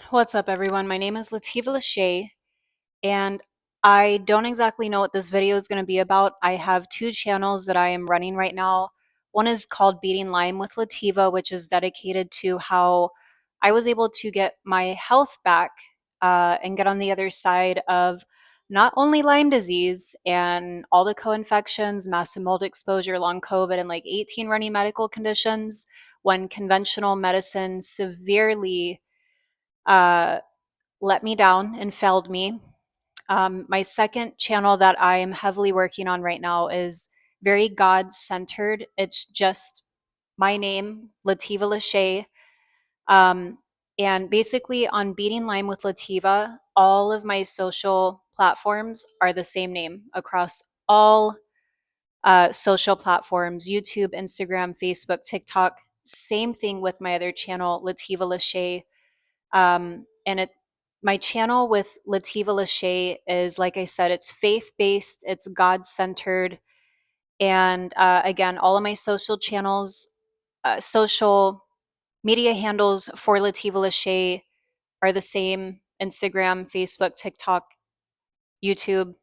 What's up, everyone? My name is Lativa Lachey, and I don't exactly know what this video is going to be about. I have two channels that I am running right now. One is called Beating Lyme with Lativa, which is dedicated to how I was able to get my health back and get on the other side of not only Lyme disease and all the co-infections, massive mold exposure, long COVID, and like 18 running medical conditions when conventional medicine severely uh, let me down and failed me. My second channel that I am heavily working on right now is very God centered. It's just my name, Lativa Lachey. Um, and basically, on Beating Lyme with Lativa, all of my social platforms are the same name across all social platforms: YouTube, Instagram, Facebook, TikTok. Same thing with my other channel, Lativa Lachey. And it my channel with Lativa Lachey is, like I said, it's faith based, it's God centered, and again, all of my social channels, social media handles for Lativa Lachey are the same: Instagram, Facebook, TikTok, YouTube.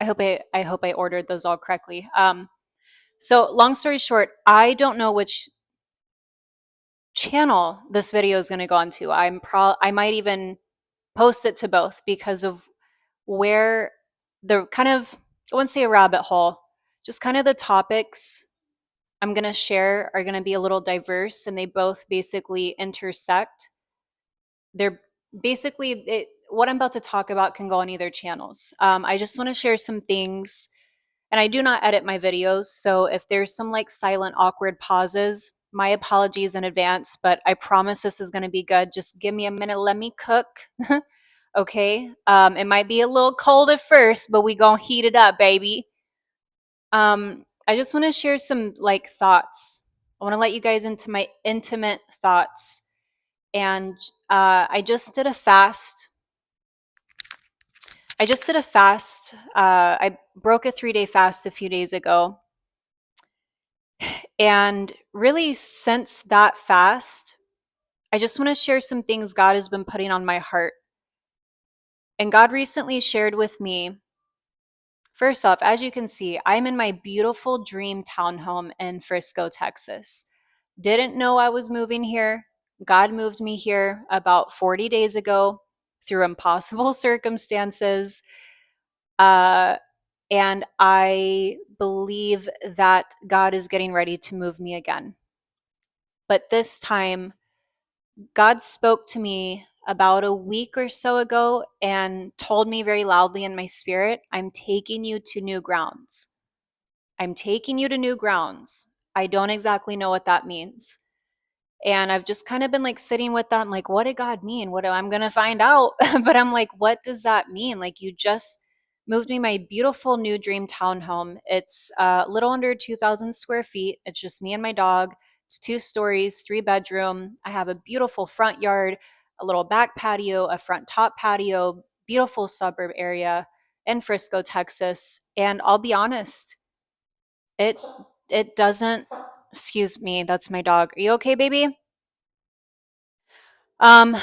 I hope I ordered those all correctly. So long story short, I don't know which channel this video is going to go onto. I might even post it to both because of where the kind of, I wouldn't say a rabbit hole, just kind of the topics I'm going to share are going to be a little diverse, and they both basically intersect. They're what I'm about to talk about can go on either channels. I just want to share some things, and I do not edit my videos. So if there's some like silent, awkward pauses, my apologies in advance, but I promise this is going to be good. Just give me a minute. Let me cook. Okay. It might be a little cold at first, but we gonna heat it up, baby. I just want to share some like thoughts. I want to let you guys into my intimate thoughts. And I just did a fast. I broke a 3-day fast a few days ago. And really, since that fast, I just want to share some things God has been putting on my heart. And God recently shared with me. First off, as you can see, I'm in my beautiful dream townhome in Frisco, Texas. Didn't know I was moving here. God moved me here about 40 days ago through impossible circumstances. Uh, and I believe that God is getting ready to move me again. But this time, God spoke to me about a week or so ago and told me very loudly in my spirit, I'm taking you to new grounds. I'm taking you to new grounds. I don't exactly know what that means. And I've just kind of been like sitting with that. I'm like, what did God mean? I'm going to find out. But I'm like, what does that mean? Like, you just moved me my beautiful new dream townhome. It's a little under 2,000 square feet. It's just me and my dog. It's 2 stories, 3 bedroom. I have a beautiful front yard, a little back patio, a front top patio, beautiful suburb area in Frisco, Texas. And I'll be honest, it it doesn't, excuse me, that's my dog. Are you okay, baby? Um,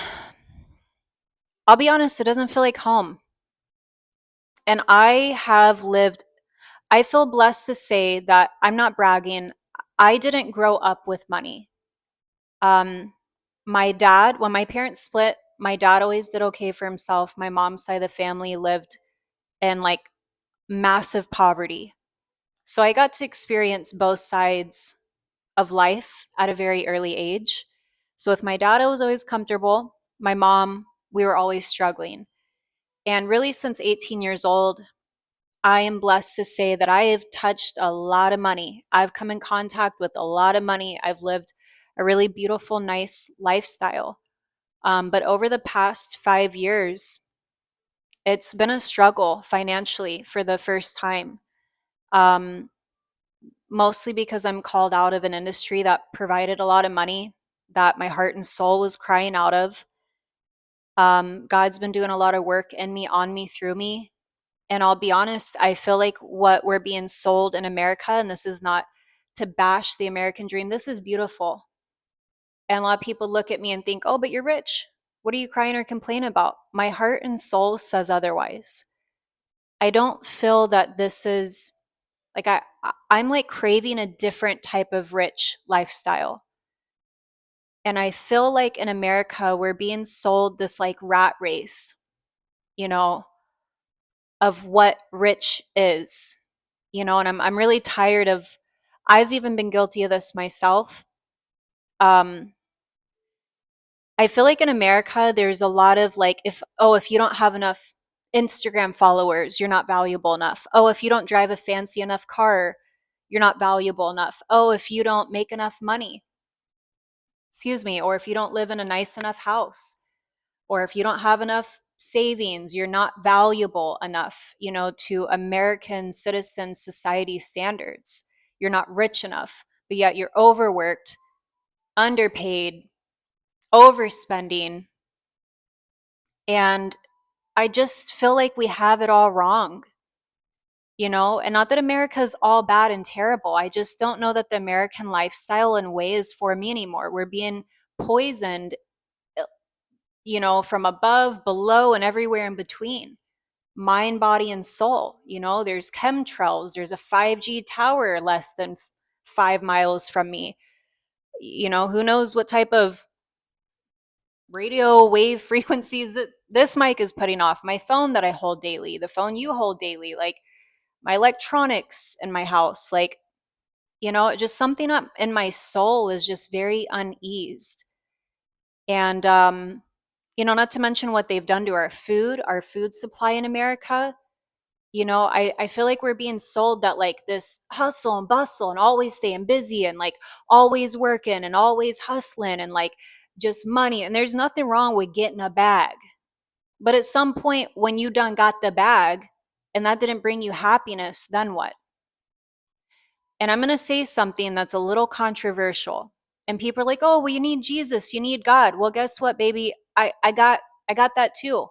I'll be honest, it doesn't feel like home. And I feel blessed to say that I'm not bragging. I didn't grow up with money. Um, my dad, when my parents split, my dad always did okay for himself. My mom's side of the family lived in like massive poverty. So I got to experience both sides of life at a very early age. So with my dad, I was always comfortable. My mom, we were always struggling. And really, since 18 years old, I am blessed to say that I have touched a lot of money. I've come in contact with a lot of money. I've lived a really beautiful, nice lifestyle. But over the past 5 years, it's been a struggle financially for the first time. Um, Mostly because I'm called out of an industry that provided a lot of money that my heart and soul was crying out of. God's been doing a lot of work in me, on me, through me. And I'll be honest, I feel like what we're being sold in America, and this is not to bash the American dream, this is beautiful. And a lot of people look at me and think, oh, but you're rich. What are you crying or complaining about? My heart and soul says otherwise. I don't feel that this is like I'm like craving a different type of rich lifestyle. And I feel like in America we're being sold this like rat race, you know, of what rich is. And I'm really tired of I've even been guilty of this myself. Um I feel like in America there's a lot of like if you don't have enough Instagram followers, you're not valuable enough. Oh, if you don't drive a fancy enough car, you're not valuable enough. Oh, if you don't make enough money, excuse me, or if you don't live in a nice enough house, or if you don't have enough savings, you're not valuable enough, to American citizen society standards. You're not rich enough, but yet you're overworked, underpaid, overspending. And I just feel like we have it all wrong, and not that America is all bad and terrible. I just don't know that the American lifestyle and way is for me anymore. We're being poisoned, from above, below, and everywhere in between. Mind, body, and soul. There's chemtrails, there's a 5G tower less than 5 miles from me. Who knows what type of radio wave frequencies that this mic is putting off. My phone that I hold daily, the phone you hold daily, like my electronics in my house, like, just something up in my soul is just very uneased. And, not to mention what they've done to our food supply in America. I feel like we're being sold that like this hustle and bustle and always staying busy and like always working and always hustling and like just money. And there's nothing wrong with getting a bag. But at some point when you done got the bag and that didn't bring you happiness, then what? And I'm going to say something that's a little controversial. And people are like, "Oh, well you need Jesus, you need God." Well, guess what, baby? I got that too.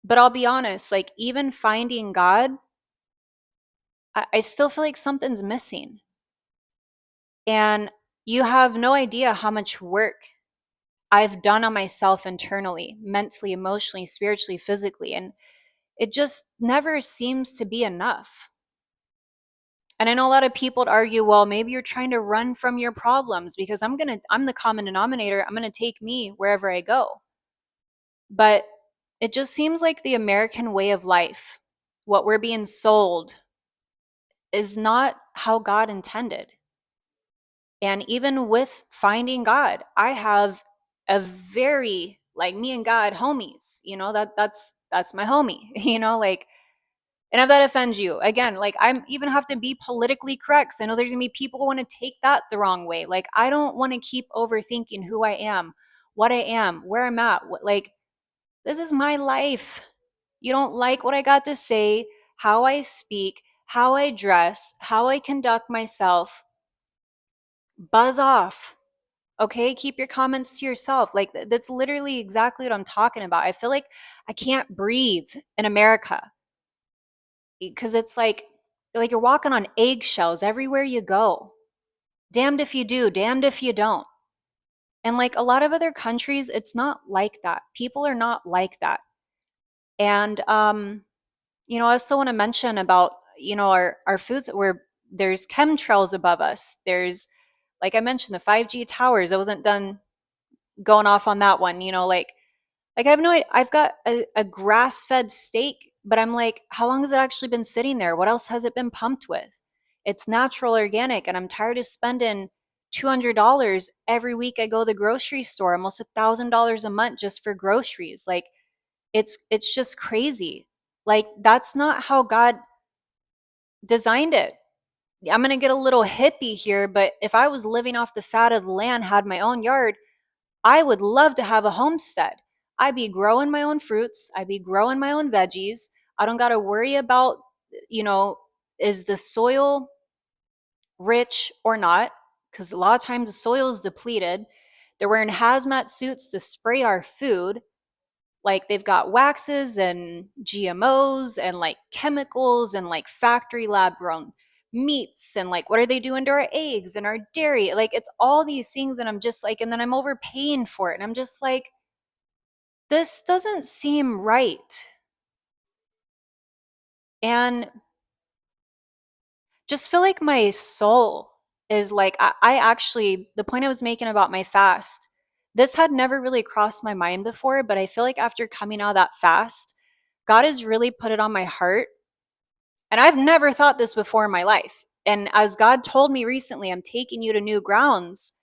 But I'll be honest, like even finding God, I still feel like something's missing. And you have no idea how much work I've done on myself internally, mentally, emotionally, spiritually, physically. And it just never seems to be enough. And I know a lot of people would argue, well, maybe you're trying to run from your problems because I'm the common denominator. I'm going to take me wherever I go. But it just seems like the American way of life, what we're being sold, is not how God intended. And even with finding God, I have a very like me and God homies, that's my homie, like, and if that offends you, again, like I'm even have to be politically correct. 'Cause I know there's gonna be people who want to take that the wrong way. Like I don't want to keep overthinking who I am, what I am, where I'm at. Like this is my life. You don't like what I got to say, how I speak, how I dress, how I conduct myself. Buzz off. Okay, keep your comments to yourself. Like that's literally exactly what I'm talking about. I feel like I can't breathe in America because it's like you're walking on eggshells everywhere you go. Damned if you do, damned if you don't. And like a lot of other countries, it's not like that. People are not like that. And I also want to mention about, our foods where there's chemtrails above us. There's, like I mentioned, the 5G towers. I wasn't done going off on that one, like I have no idea. I've got a grass-fed steak, but I'm like, how long has it actually been sitting there? What else has it been pumped with? It's natural, organic, and I'm tired of spending $200 every week. I go to the grocery store, almost $1,000 a month just for groceries. Like it's just crazy. Like that's not how God designed it. I'm gonna get a little hippie here, but if I was living off the fat of the land, had my own yard, I would love to have a homestead. I'd be growing my own fruits. I'd be growing my own veggies. I don't got to worry about, you know, is the soil rich or not? Because a lot of times the soil is depleted. They're wearing hazmat suits to spray our food. Like they've got waxes and GMOs and like chemicals and like factory lab grown meats and like what are they doing to our eggs and our dairy? Like it's all these things and I'm just like, and then I'm overpaying for it and I'm just like, this doesn't seem right. And just feel like my soul is like, I actually, the point I was making about my fast, this had never really crossed my mind before, but I feel like after coming out of that fast, God has really put it on my heart. And I've never thought this before in my life. And as God told me recently, I'm taking you to new grounds,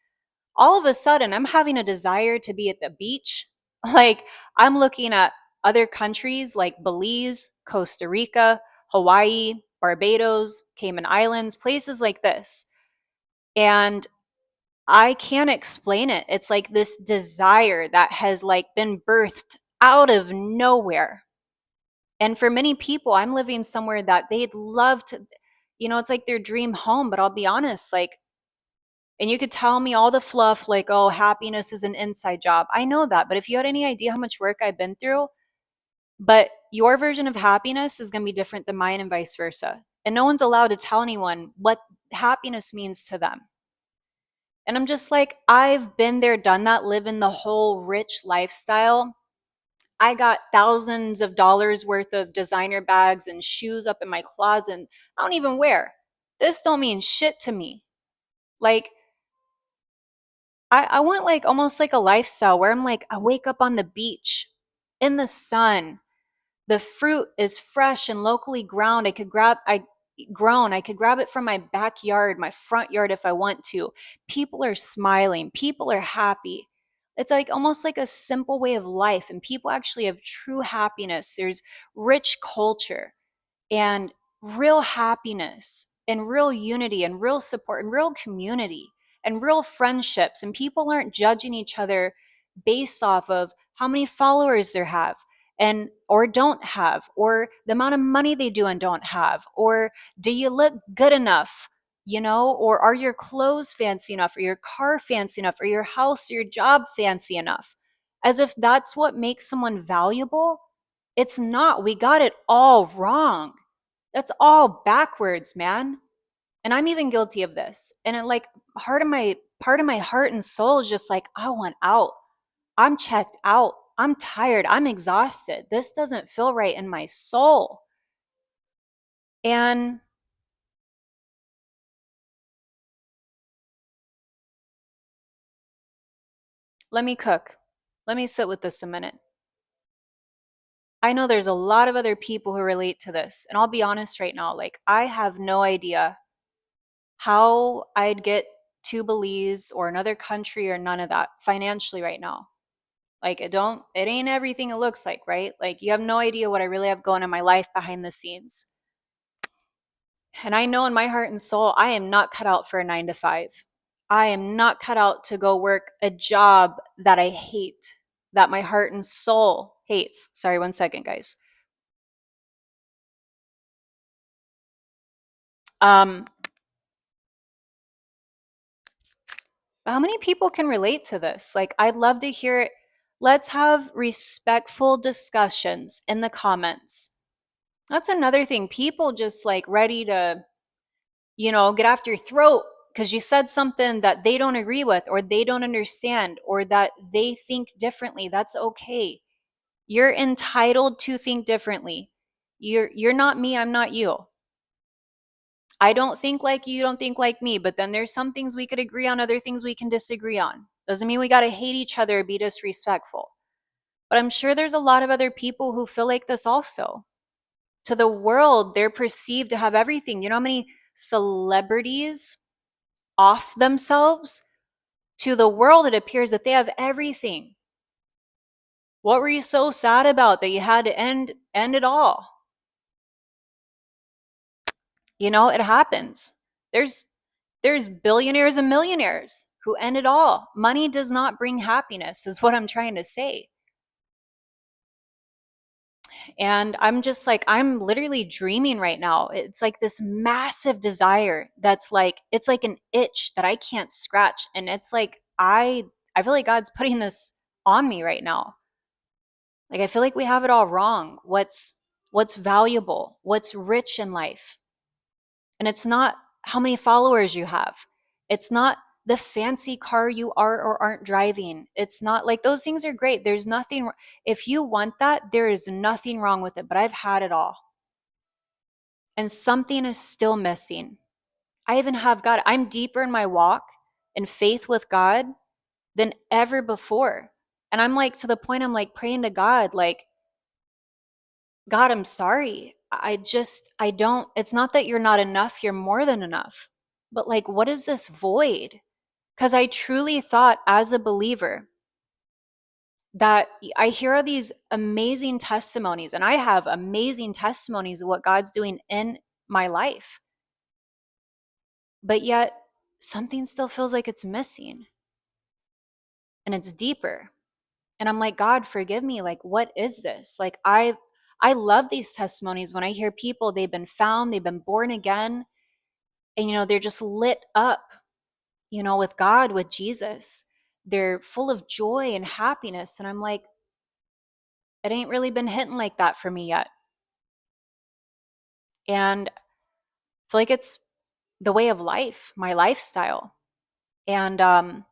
all of a sudden I'm having a desire to be at the beach. Like I'm looking at other countries like Belize, Costa Rica, Hawaii, Barbados, Cayman Islands, places like this. And I can't explain it. It's like this desire that has like been birthed out of nowhere. And for many people, I'm living somewhere that they'd love to, it's like their dream home, but I'll be honest, like, and you could tell me all the fluff, like, oh, happiness is an inside job. I know that. But if you had any idea how much work I've been through, but your version of happiness is going to be different than mine and vice versa. And no one's allowed to tell anyone what happiness means to them. And I'm just like, I've been there, done that, living the whole rich lifestyle. I got thousands of dollars worth of designer bags and shoes up in my closet and I don't even wear. This don't mean shit to me. Like, I want like almost like a lifestyle where I'm like, I wake up on the beach in the sun. The fruit is fresh and locally ground. I could grab it from my backyard, my front yard if I want to. People are smiling. People are happy. It's like almost like a simple way of life and people actually have true happiness. There's rich culture and real happiness and real unity and real support and real community and real friendships. And people aren't judging each other based off of how many followers they have and or don't have, or the amount of money they do and don't have, or do you look good enough, or are your clothes fancy enough, or your car fancy enough, or your house or your job fancy enough, as if that's what makes someone valuable. It's not. We got it all wrong. That's all backwards, man. And I'm even guilty of this. And it like part of my heart and soul is just like, I want out. I'm checked out. I'm tired. I'm exhausted. This doesn't feel right in my soul. And let me cook. Let me sit with this a minute. I know there's a lot of other people who relate to this. And I'll be honest right now, like I have no idea how I'd get to Belize or another country or none of that financially right now. Like it ain't everything it looks like, right? Like you have no idea what I really have going in my life behind the scenes. And I know in my heart and soul, I am not cut out for a 9 to 5. I am not cut out to go work a job that I hate, that my heart and soul hates. Sorry, 1 second, guys. Um, how many people can relate to this? Like, I'd love to hear it. Let's have respectful discussions in the comments. That's another thing. People just like ready to, get after your throat because you said something that they don't agree with or they don't understand or that they think differently. That's okay. You're entitled to think differently. You're not me, I'm not you. I don't think like you don't think like me, but then there's some things we could agree on, other things we can disagree on. Doesn't mean we got to hate each other or be disrespectful. But I'm sure there's a lot of other people who feel like this also. To the world, they're perceived to have everything. You know how many celebrities off themselves? To the world, it appears that they have everything. What were you so sad about that you had to end it all? It happens. There's billionaires and millionaires who end it all. Money does not bring happiness, is what I'm trying to say. And I'm just like, I'm literally dreaming right now. It's like this massive desire that's like, it's like an itch that I can't scratch. And it's like, I feel like God's putting this on me right now. Like, I feel like we have it all wrong. What's valuable, what's rich in life. And it's not how many followers you have. It's not the fancy car you are or aren't driving. It's not like those things are great. There's nothing, if you want that, there is nothing wrong with it, but I've had it all. And something is still missing. I even have God. I'm deeper in my walk and faith with God than ever before. And I'm like, to the point I'm like praying to God, like, God, I'm sorry. I don't, it's not that you're not enough, you're more than enough. But like, what is this void? Because I truly thought as a believer that I hear all these amazing testimonies, and I have amazing testimonies of what God's doing in my life. But yet, something still feels like it's missing and it's deeper. And I'm like, God, forgive me. Like, what is this? Like, I love these testimonies when I hear people, they've been found, they've been born again, and they're just lit up, with God, with Jesus. They're full of joy and happiness. And I'm like, it ain't really been hitting like that for me yet. And I feel like it's the way of life, my lifestyle. And I'm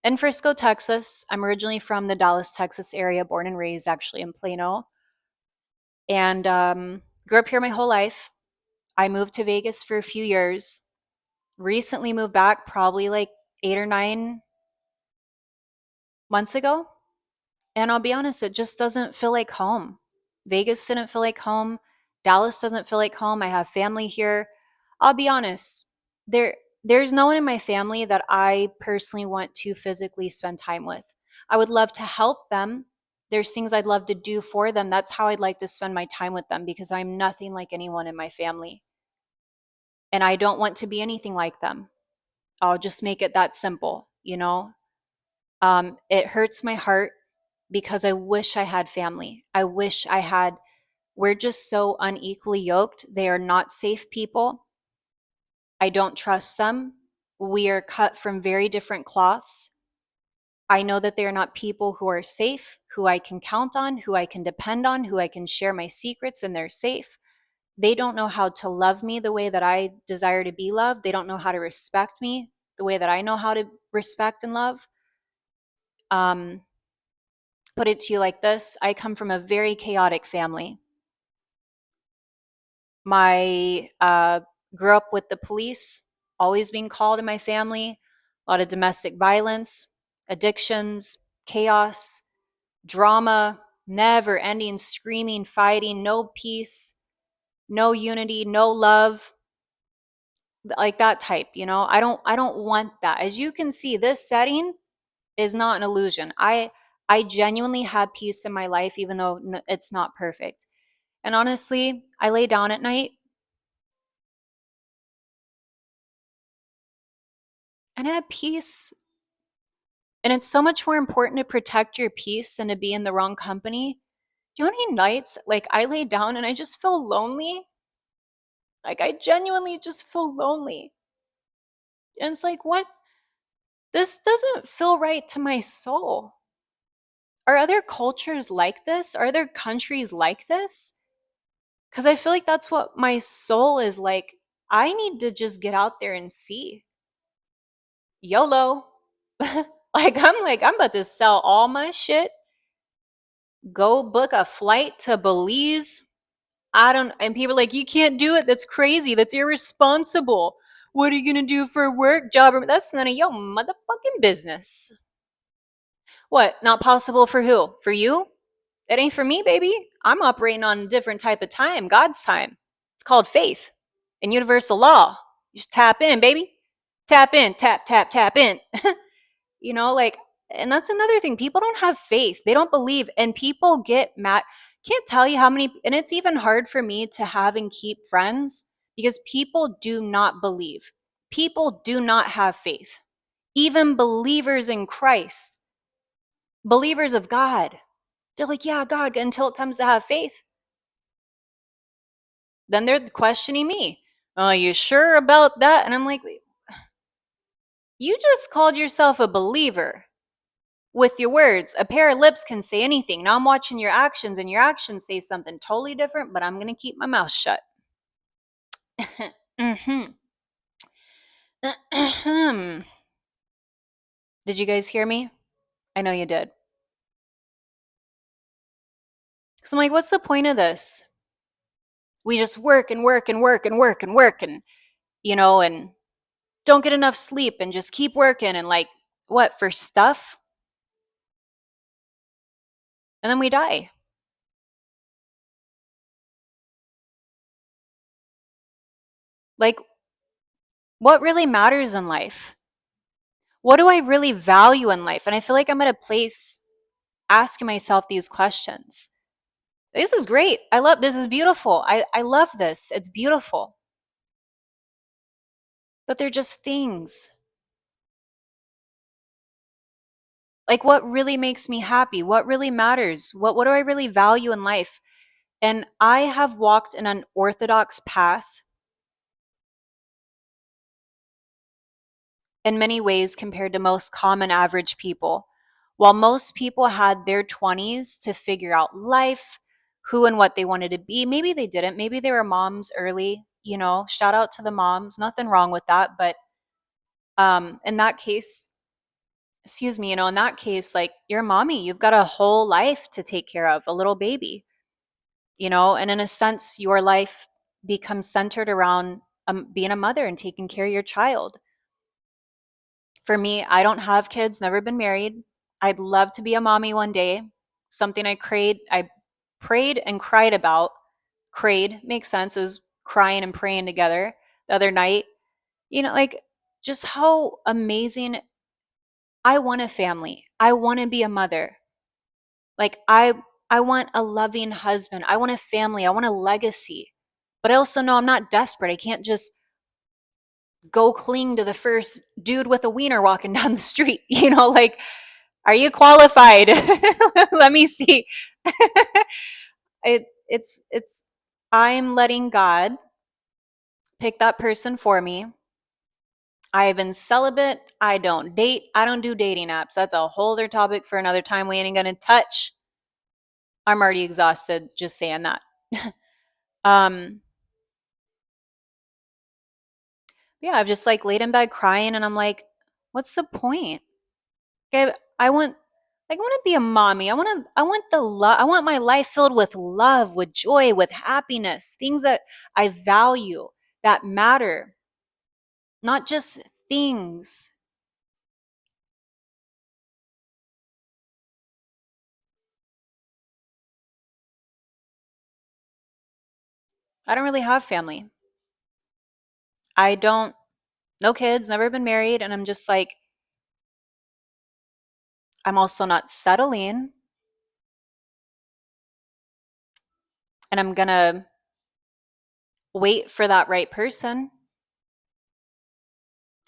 in Frisco, Texas. I'm originally from the Dallas, Texas area, born and raised actually in Plano. And grew up here my whole life. I moved to Vegas for a few years. Recently moved back probably like 8 or 9 months ago. And I'll be honest, it just doesn't feel like home. Vegas didn't feel like home. Dallas doesn't feel like home. I have family here. I'll be honest, there's no one in my family that I personally want to physically spend time with. I would love to help them. There's things I'd love to do for them. That's how I'd like to spend my time with them because I'm nothing like anyone in my family. And I don't want to be anything like them. I'll just make it that simple. It hurts my heart because I wish I had family. I wish I had, we're just so unequally yoked. They are not safe people. I don't trust them. We are cut from very different cloths. I know that they are not people who are safe, who I can count on, who I can depend on, who I can share my secrets and they're safe. They don't know how to love me the way that I desire to be loved. They don't know how to respect me the way that I know how to respect and love. Um, put it to you like this, I come from a very chaotic family. My grew up with the police always being called in my family, a lot of domestic violence, addictions, chaos, drama, never ending screaming, fighting, no peace, no unity, no love, like that type. I don't want that. As you can see, this setting is not an illusion. I genuinely have peace in my life even though it's not perfect. And honestly, I lay down at night and I have peace. And it's so much more important to protect your peace than to be in the wrong company. Do you know how many nights like I lay down and I just feel lonely? Like I genuinely just feel lonely. And it's like, what? This doesn't feel right to my soul. Are other cultures like this? Are other countries like this? Because I feel like that's what my soul is like. I need to just get out there and see. YOLO. I'm about to sell all my shit, go book a flight to Belize. And people are like, you can't do it. That's crazy. That's irresponsible. What are you going to do for work, job? That's none of your motherfucking business. What? Not possible for who? For you? It ain't for me, baby. I'm operating on a different type of time, God's time. It's called faith and universal law. You just tap in, baby. Tap in, tap, tap, tap in. Like, and that's another thing. People don't have faith. They don't believe. And people get mad. Can't tell you how many, and it's even hard for me to have and keep friends because people do not believe. People do not have faith. Even believers in Christ, believers of God, they're like, yeah, God, until it comes to have faith. Then they're questioning me. Oh, are you sure about that? And I'm like, you just called yourself a believer with your words. A pair of lips can say anything. Now I'm watching your actions, and your actions say something totally different, but I'm going to keep my mouth shut. Mm-hmm. Did you guys hear me? I know you did. So I'm like, what's the point of this? We just work and work and work and work and work and, and don't get enough sleep and just keep working and like, what, for stuff? And then we die. Like, what really matters in life? What do I really value in life? And I feel like I'm at a place asking myself these questions. This is great. This is beautiful. I love this. It's beautiful. But they're just things. Like what really makes me happy? What really matters? What do I really value in life? And I have walked an unorthodox path in many ways compared to most common average people. While most people had their 20s to figure out life, who and what they wanted to be, maybe they didn't. Maybe they were moms early, shout out to the moms. Nothing wrong with that. But in that case, excuse me, in that case, like you're a mommy, you've got a whole life to take care of, a little baby, and in a sense, your life becomes centered around being a mother and taking care of your child. For me, I don't have kids, never been married. I'd love to be a mommy one day. Something I prayed and cried about. Prayed makes sense, is crying and praying together the other night. Like just how amazing. I want a family. I want to be a mother. Like I want a loving husband. I want a family. I want a legacy. But I also know I'm not desperate. I can't just go cling to the first dude with a wiener walking down the street. Like, are you qualified? Let me see. It's I'm letting God pick that person for me. I have been celibate. I don't date. I don't do dating apps. That's a whole other topic for another time we ain't gonna touch. I'm already exhausted just saying that. um yeah, I've just like laid in bed crying and I'm like, what's the point? Okay, I want to be a mommy. I want the love. I want my life filled with love, with joy, with happiness, things that I value, that matter, not just things. I don't really have family. I don't no kids, never been married, and I'm just like I'm also not settling, and I'm going to wait for that right person.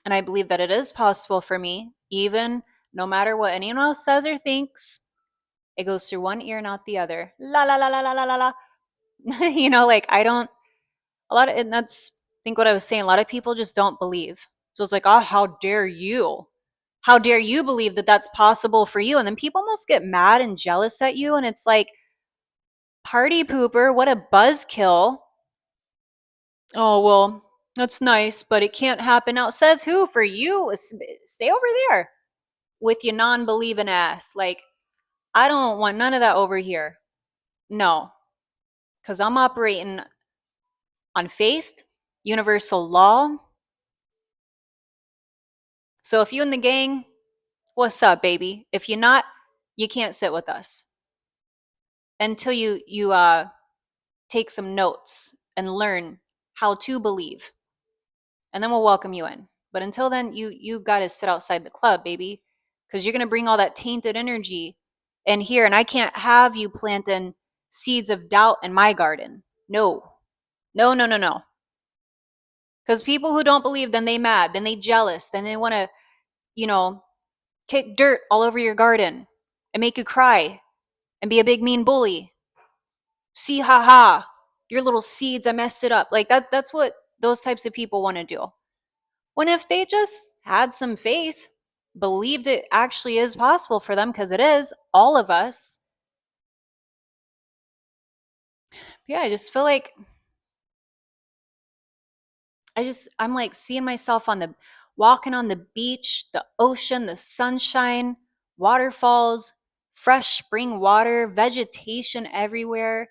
And I believe that it is possible for me, even no matter what anyone else says or thinks. It goes through one ear, not the other. La la la la la la la la. Like I don't a lot of and that's I think what I was saying, a lot of people just don't believe. So it's like, oh, how dare you? How dare you believe that that's possible for you? And then people almost get mad and jealous at you. And it's like, party pooper, what a buzzkill. Oh, well, that's nice, but it can't happen now. Says who for you? Stay over there with your non believing ass. Like, I don't want none of that over here. No, because I'm operating on faith, universal law. So if you in the gang, what's up, baby? If you're not, you can't sit with us until you take some notes and learn how to believe, and then we'll welcome you in. But until then, you got to sit outside the club, baby, because you're gonna bring all that tainted energy in here, and I can't have you planting seeds of doubt in my garden. No, no, no, no, no. Because people who don't believe, then they mad, then they jealous, then they want to, you know, kick dirt all over your garden and make you cry and be a big mean bully. See, ha ha, your little seeds, I messed it up. Like that's what those types of people want to do. When if they just had some faith, believed it actually is possible for them, because it is, all of us. Yeah, I just feel like I'm like seeing myself on the walking on the beach, the ocean, the sunshine, waterfalls, fresh spring water, vegetation everywhere.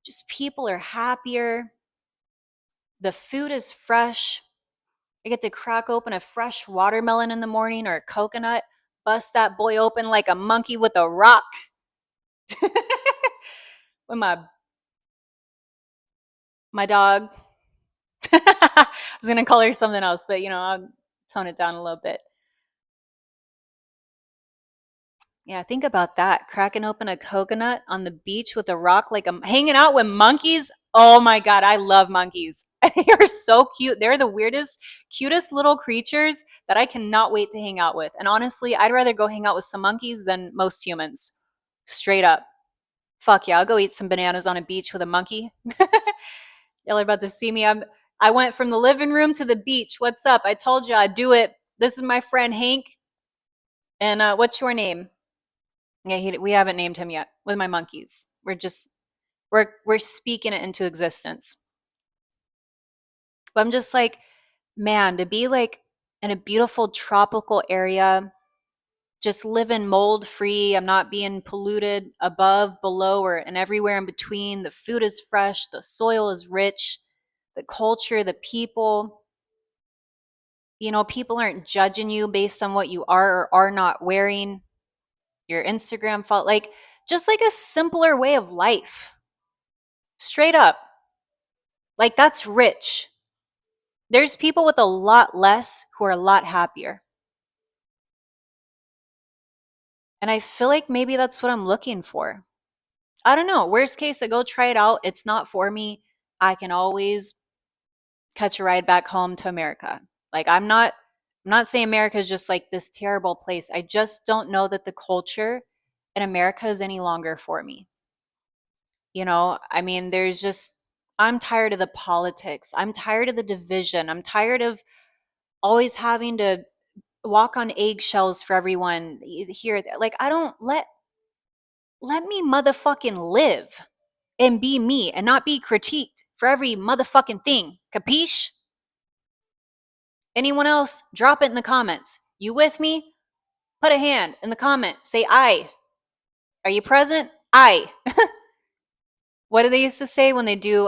Just people are happier. The food is fresh. I get to crack open a fresh watermelon in the morning or a coconut, bust that boy open like a monkey with a rock. With my dog. I was gonna call her something else, but I'll tone it down a little bit. Yeah, think about that. Cracking open a coconut on the beach with a rock, like I'm hanging out with monkeys. Oh my God, I love monkeys. They are so cute. They're the weirdest, cutest little creatures that I cannot wait to hang out with. And honestly, I'd rather go hang out with some monkeys than most humans. Straight up. Fuck yeah, I'll go eat some bananas on a beach with a monkey. Y'all are about to see me. I went from the living room to the beach. What's up? I told you I'd do it. This is my friend Hank. And what's your name? Yeah, we haven't named him yet with my monkeys. We're speaking it into existence. But I'm just like, man, to be like in a beautiful tropical area, just living mold free. I'm not being polluted above, below, or and everywhere in between. The food is fresh, the soil is rich, the culture, the people. People aren't judging you based on what you are or are not wearing. Your Instagram fault, like just like a simpler way of life. Straight up. Like that's rich. There's people with a lot less who are a lot happier. And I feel like maybe that's what I'm looking for. I don't know. Worst case, I go try it out. It's not for me. I can always catch a ride back home to America. Like I'm not saying America is just like this terrible place. I just don't know that the culture in America is any longer for me. I mean, I'm tired of the politics. I'm tired of the division. I'm tired of always having to walk on eggshells for everyone here. Like, I don't let me motherfucking live and be me and not be critiqued for every motherfucking thing. Capiche? Anyone else? Drop it in the comments. You with me? Put a hand in the comment. Say I. Are you present? I. What did they used to say when they do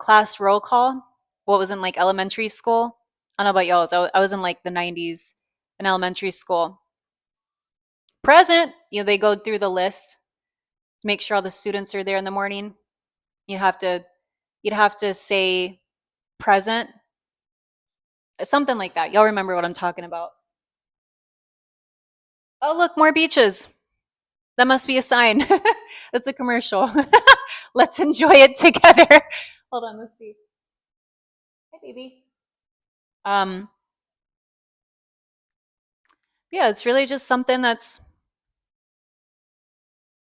class roll call? What was in like elementary school? I don't know about y'all. I was in like the 90s in elementary school. Present. They go through the list, make sure all the students are there in the morning. You'd have to say present, something like that. Y'all remember what I'm talking about? Oh, look, more beaches. That must be a sign. That's a commercial. Let's enjoy it together. Hold on, let's see. Hi, baby. Um, yeah, it's really just something that's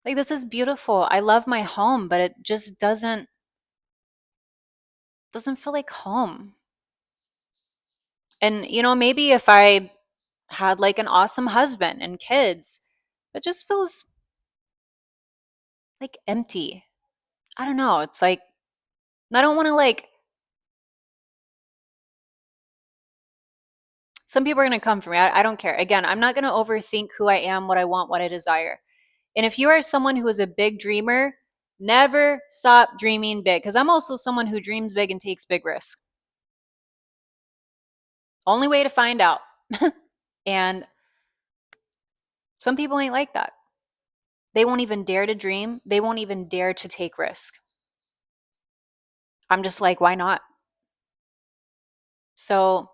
like this is beautiful. I love my home, but it just doesn't feel like home. And maybe if I had like an awesome husband and kids, it just feels like empty. I don't know. It's like I don't want to like some people are going to come for me. I don't care. Again, I'm not going to overthink who I am, what I want, what I desire. And if you are someone who is a big dreamer, never stop dreaming big because I'm also someone who dreams big and takes big risks. Only way to find out. And some people ain't like that. They won't even dare to dream. They won't even dare to take risk. I'm just like, why not? So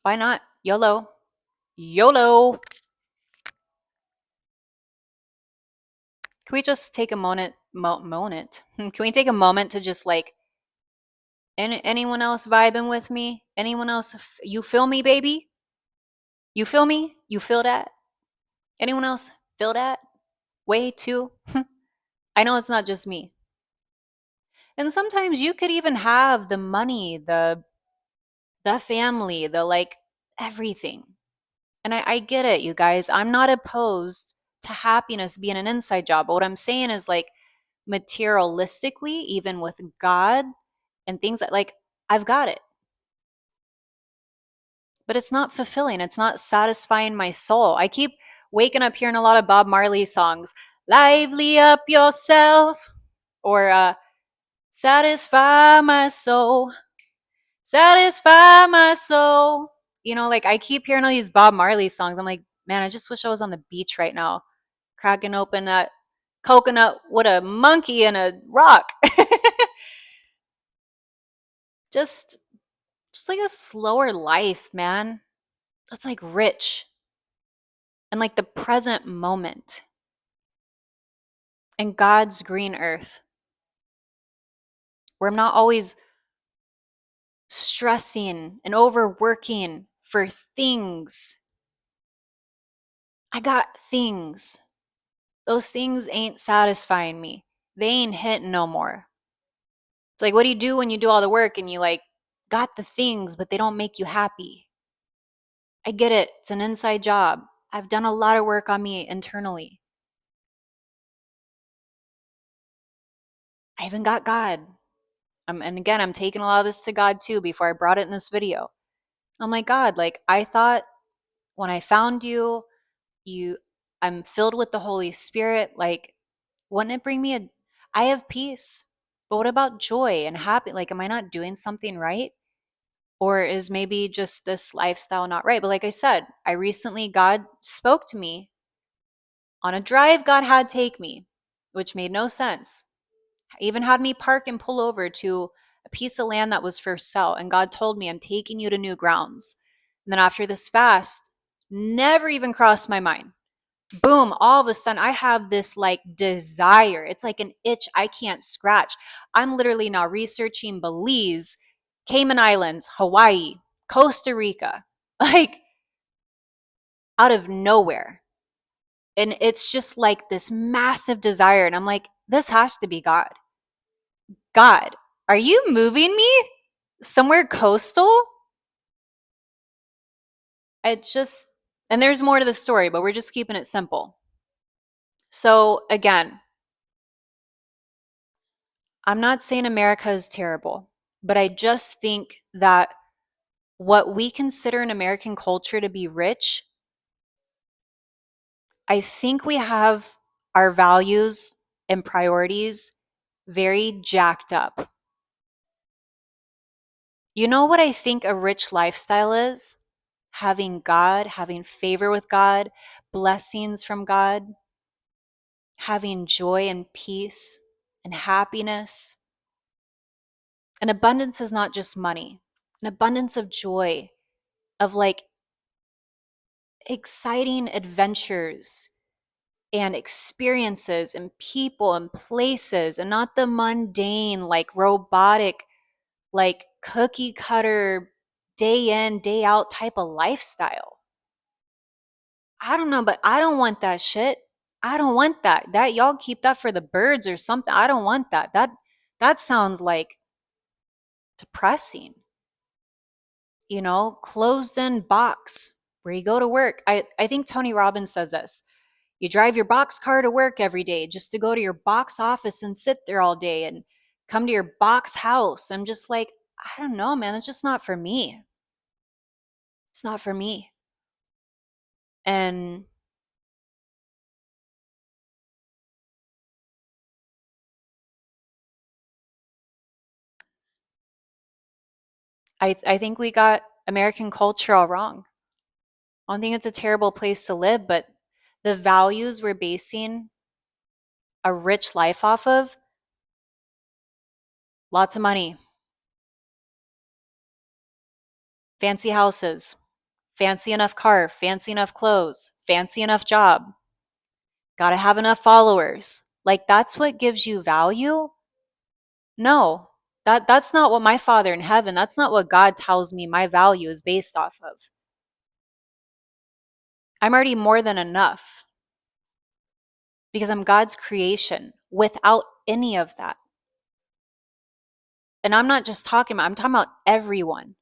why not? YOLO. YOLO. Can we just take a moment? Can we take a moment to just like anyone else vibing with me? Anyone else? You feel me, baby? You feel me? You feel that? Anyone else feel that? Way too? I know it's not just me. And sometimes you could even have the money, the family, the like everything. And I get it, you guys. I'm not opposed to happiness being an inside job. But what I'm saying is like materialistically, even with God and things like I've got it. But it's not fulfilling. It's not satisfying my soul. I keep waking up hearing a lot of Bob Marley songs. Lively up yourself, or satisfy my soul. Satisfy my soul. You know, like I keep hearing all these Bob Marley songs. I'm like, man, I just wish I was on the beach right now, cracking open that coconut with a monkey and a rock. just just like a slower life, man. That's like rich and like the present moment and God's green earth, where I'm not always stressing and overworking for things. I got things. Those things ain't satisfying me. They ain't hitting no more. It's like, what do you do when you do all the work and you like got the things, but they don't make you happy? I get it. It's an inside job. I've done a lot of work on me internally. I even got God. And again, I'm taking a lot of this to God too before I brought it in this video. I'm like, God, like I thought when I found you, you I'm filled with the Holy Spirit. Like, wouldn't it bring me I have peace. But what about joy and happy? Like, am I not doing something right? Or is maybe just this lifestyle not right? But like I said, God spoke to me on a drive God had take me, which made no sense. Even had me park and pull over to a piece of land that was for sale. And God told me, I'm taking you to new grounds. And then after this fast, never even crossed my mind. Boom, all of a sudden, I have this like desire. It's like an itch I can't scratch. I'm literally now researching Belize, Cayman Islands, Hawaii, Costa Rica, like out of nowhere. And it's just like this massive desire. And I'm like, this has to be God. God, are you moving me somewhere coastal? It just, and there's more to the story, but we're just keeping it simple. So again, I'm not saying America is terrible, but I just think that what we consider in American culture to be rich, I think we have our values and priorities very jacked up. You know what I think a rich lifestyle is? Having God, having favor with God, blessings from God, having joy and peace and happiness. An abundance is not just money, an abundance of joy, of like exciting adventures and experiences and people and places, and not the mundane, like robotic, like cookie cutter, day in, day out type of lifestyle. I don't know, but I don't want that shit. I don't want that. That y'all keep that for the birds or something. I don't want that. That sounds like depressing. You know, closed in box where you go to work. I think Tony Robbins says this. You drive your box car to work every day just to go to your box office and sit there all day and come to your box house. I'm just like, I don't know, man. It's just not for me. It's not for me. And I think we got American culture all wrong. I don't think it's a terrible place to live, but the values we're basing a rich life off of, lots of money, fancy houses, fancy enough car, fancy enough clothes, fancy enough job, gotta have enough followers. Like that's what gives you value? No. That's not what my Father in heaven, that's not what God tells me my value is based off of. I'm already more than enough because I'm God's creation without any of that. And I'm talking about everyone.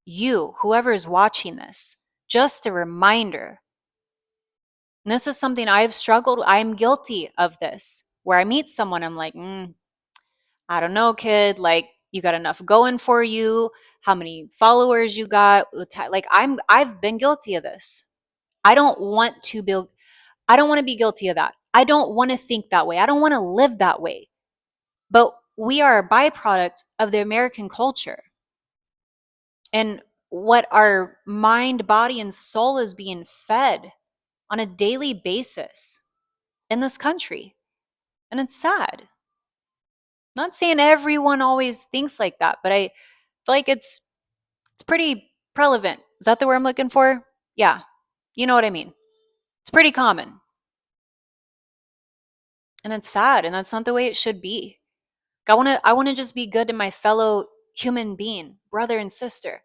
You, whoever is watching this, just a reminder And this is something I've struggled. I'm guilty of this. Where I meet someone, I'm like, I don't know, kid. Like, you got enough going for you. How many followers you got? Like, I've been guilty of this. I don't want to build. I don't want to be guilty of that. I don't want to think that way. I don't want to live that way. But we are a byproduct of the American culture and what our mind, body, and soul is being fed on a daily basis in this country. And it's sad. Not saying everyone always thinks like that, but I feel like it's pretty prevalent. Is that the word I'm looking for? Yeah. You know what I mean. It's pretty common. And it's sad, and that's not the way it should be. I want to just be good to my fellow human being, brother and sister.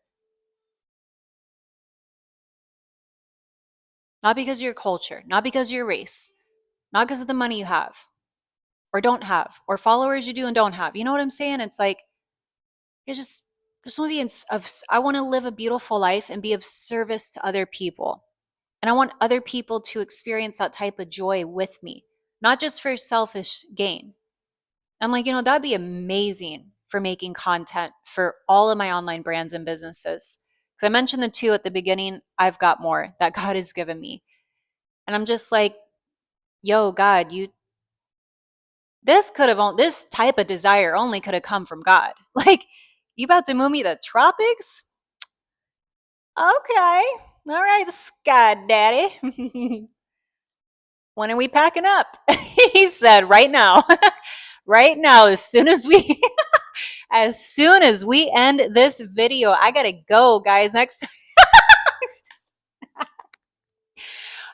Not because of your culture, not because of your race, not because of the money you have or don't have, or followers you do and don't have. You know what I'm saying? It's like you just want to be I want to live a beautiful life and be of service to other people. And I want other people to experience that type of joy with me, not just for selfish gain. I'm like, that'd be amazing for making content for all of my online brands and businesses. Because I mentioned the two at the beginning, I've got more that God has given me. And I'm just like, yo, God, this type of desire only could have come from God. Like, you about to move me to the tropics? Okay. All right, Sky Daddy. When are we packing up? He said, right now. Right now, as soon as we end this video, I gotta go, guys. Next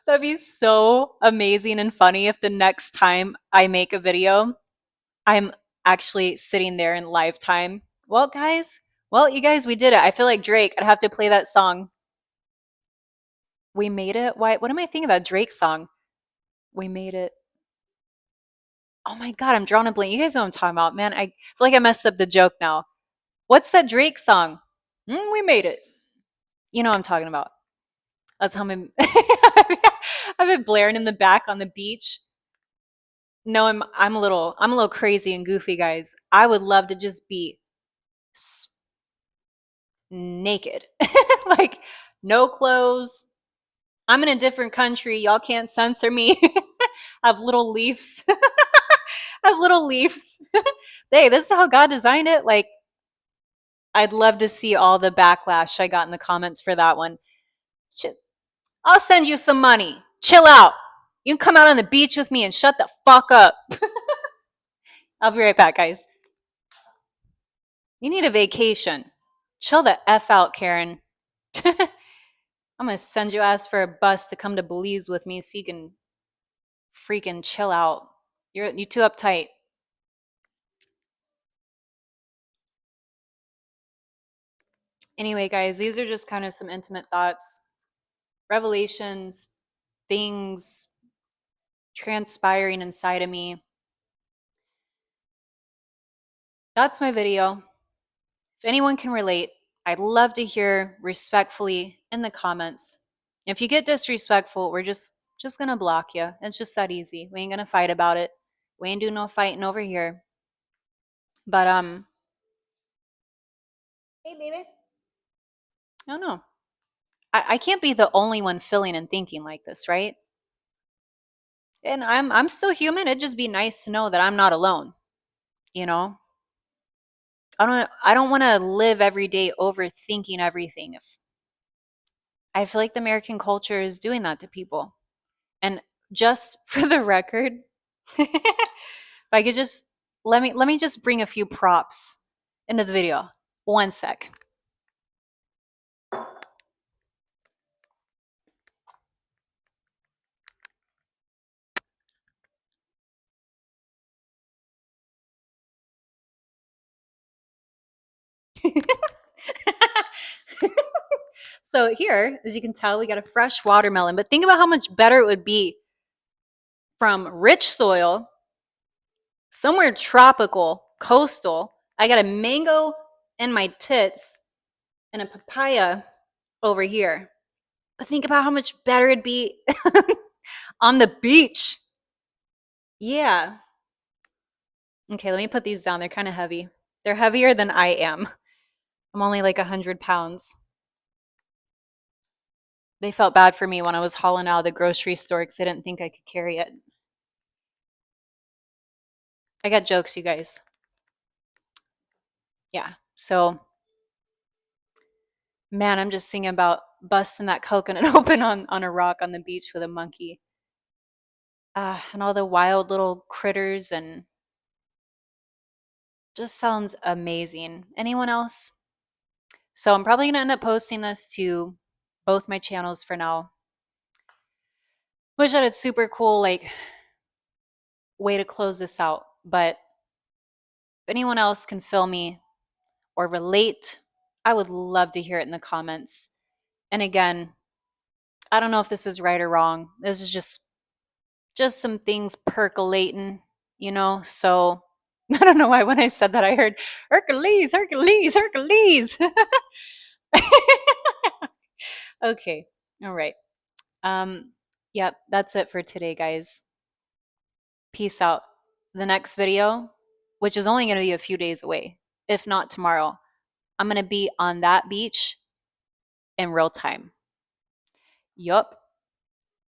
That'd be so amazing and funny if the next time I make a video, I'm actually sitting there in live time. Well, guys, you guys, we did it. I feel like Drake. I'd have to play that song. We made it. Why? What am I thinking about? Drake song. We made it. Oh my God, I'm drawing a blank. You guys know what I'm talking about, man. I feel like I messed up the joke now. What's that Drake song? We made it. You know what I'm talking about. That's how I'm. I've been blaring in the back on the beach. No, I'm a little crazy and goofy, guys. I would love to just be naked, like no clothes. I'm in a different country. Y'all can't censor me. I have little leaves. I have little leaves. Hey, this is how God designed it. Like, I'd love to see all the backlash I got in the comments for that one. I'll send you some money. Chill out. You can come out on the beach with me and shut the fuck up. I'll be right back, guys. You need a vacation. Chill the F out, Karen. I'm gonna send you ass for a bus to come to Belize with me so you can freaking chill out. You too uptight. Anyway, guys, these are just kind of some intimate thoughts, revelations, things transpiring inside of me. That's my video. If anyone can relate, I'd love to hear respectfully in the comments. If you get disrespectful, we're just gonna block you. It's just that easy. We ain't gonna fight about it. We ain't do no fighting over here. But hey baby. I don't know. I can't be the only one feeling and thinking like this, right? And I'm still human. It'd just be nice to know that I'm not alone. You know? I don't want to live every day overthinking everything. If I feel like the American culture is doing that to people. And just for the record, if I could just let me just bring a few props into the video. One sec. So here, as you can tell, we got a fresh watermelon, but think about how much better it would be from rich soil, somewhere tropical, coastal. I got a mango in my tits and a papaya over here. But think about how much better it'd be On the beach. Yeah. Okay, let me put these down. They're kind of heavy. They're heavier than I am. I'm only like 100 pounds. They felt bad for me when I was hauling out of the grocery store because they didn't think I could carry it. I got jokes, you guys. Yeah. So, man, I'm just thinking about busting that coconut open on a rock on the beach with a monkey. And all the wild little critters, and just sounds amazing. Anyone else? So I'm probably going to end up posting this to both my channels for now. Wish I had a super cool like way to close this out, but if anyone else can fill me or relate, I would love to hear it in the comments. And again, I don't know if this is right or wrong. This is just some things percolating, you know? So I don't know why when I said that I heard Hercules, Hercules, Hercules. Okay. All right. Yep, that's it for today, guys. Peace out. The next video, which is only going to be a few days away, if not tomorrow, I'm going to be on that beach in real time. Yup.